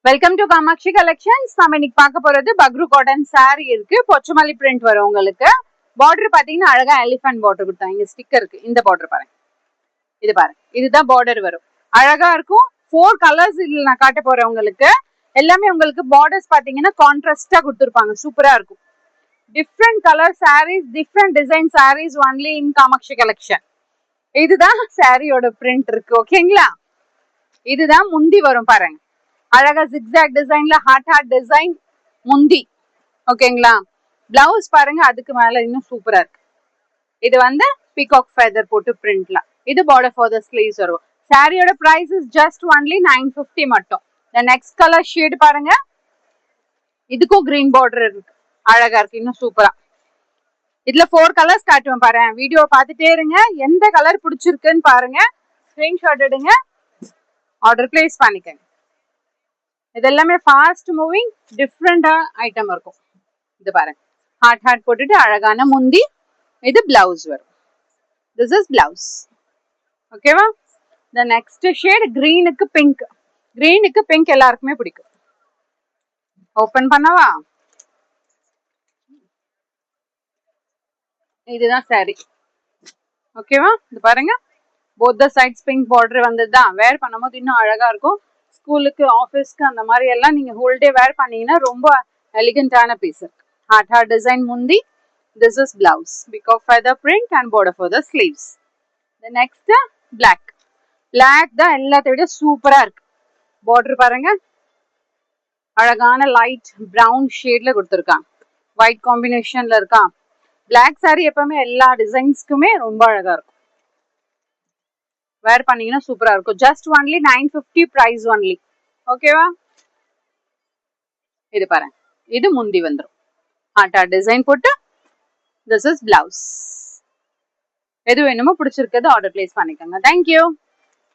Welcome to Kamakshi collections. நம்ம இன்னைக்கு பார்க்க போறது பக்ரு காட்டன் சாரி இருக்கு. பொச்சமல்லி பிரிண்ட் வரும் உங்களுக்கு. பார்டர் பாத்தீங்கன்னா அழகா எலிஃபன்ட் பார்டர் கொடுத்தாங்க. இங்க ஸ்டிக்கர் இருக்கு. இந்த பார்டர் பாருங்க, இது பாருங்க, இதுதான் பார்டர் வரும். அழகா இருக்கும். 4 கலர்ஸ் இதுல நான் காட்ட போறேன் உங்களுக்கு. எல்லாமே உங்களுக்கு பார்டர்ஸ் பாத்தீங்கன்னா கான்ட்ராஸ்டா கொடுத்துருப்பாங்க. சூப்பரா இருக்கும். Different colour sarees, different design sarees only in Kamatchi collection. இதுதான் சாரியோட பிரிண்ட் இருக்கு. ஓகேங்களா? இதுதான் முந்தி வரும் பாருங்க. அழகா ஜிக்ஸாக் டிசைன்ல ஹார்ட் டிசைன் முந்தி. ஓகேங்களா? பிளவுஸ் பாருங்க, அதுக்கு மேல இன்னும் சூப்பரா இருக்கு. இது வந்து பீகாக் ஃபெதர் போட்டு பிரிண்ட்ல. இது பார்டர் ஃபார் தி ஸ்லீவ்ஸ் வரும். சாரியோட பிரைஸ் இஸ் ஜஸ்ட் ஒன்லி 950 மட்டும். the next color shade பாருங்க. இதுக்கும் கிரீன் பார்டர் இருக்கு. அழகா இருக்கு, இன்னும் சூப்பரா. இதுல 4 கலர்ஸ் காட்டுவேன் பாருங்க. வீடியோ பார்த்துட்டே இருங்க. எந்த கலர் பிடிச்சிருக்குன்னு பாருங்க. ஸ்கிரீன்ஷாட் எடுங்க, ஆர்டர் பிளேஸ் பண்ணிக்கங்க. இதெல்லாமே ஃபாஸ்ட் மூவிங் டிஃப்ரெண்டா ஐட்டம் இருக்கும். இது பாருங்க, ஹார்ட் போட்டுட்டு அழகான முந்தி. இது பிளவுஸ் வரும். This is blouse. ஓகேவா? the next shade கிரீனுக்கு பிங்க். கிரீனுக்கு பிங்க் எல்லாருக்குமே பிடிக்கும். ஓபன் பண்ணவா? இதுதான் சாரி. ஓகேவா? இது பாருங்க, both the sides pink border வந்ததுதான். வேர் பண்ணும்போது இன்னும் அழகா இருக்கும். ஸ்கூலுக்கு, ஆஃபீஸ்க்கு அந்த மாதிரி எல்லாம் நீங்க ஹோல் டே வேர் பண்ணீங்கன்னா ரொம்ப எலிகண்டான பீஸ் இருக்கு. ஹார்ட் டிசைன் முந்தி. This is blouse. Peacock feather print and border for the sleeves. the next black. black தான் எல்லாத்தை விட சூப்பரா இருக்கு. பார்டர் பாருங்க, அழகான லைட் பிரவுன் ஷேட்ல கொடுத்துருக்காங்க. ஒயிட் காம்பினேஷன்ல இருக்கா. பிளாக் சாரி எப்பவுமே எல்லா டிசைன்ஸ்க்குமே ரொம்ப அழகா இருக்கும். வேர் பண்ணீங்கன்னா சூப்பரா இருக்கும். Just only 950 price only. ஓகேவா? இது பாருங்க, இது முந்தி வந்துடும். ஹார்ட் டிசைன் போட்டு. This is blouse. எது வேணுமோ பிடிச்சிருக்கிறது ஆர்டர் பிளேஸ் பண்ணிக்கோங்க. தேங்க்யூ.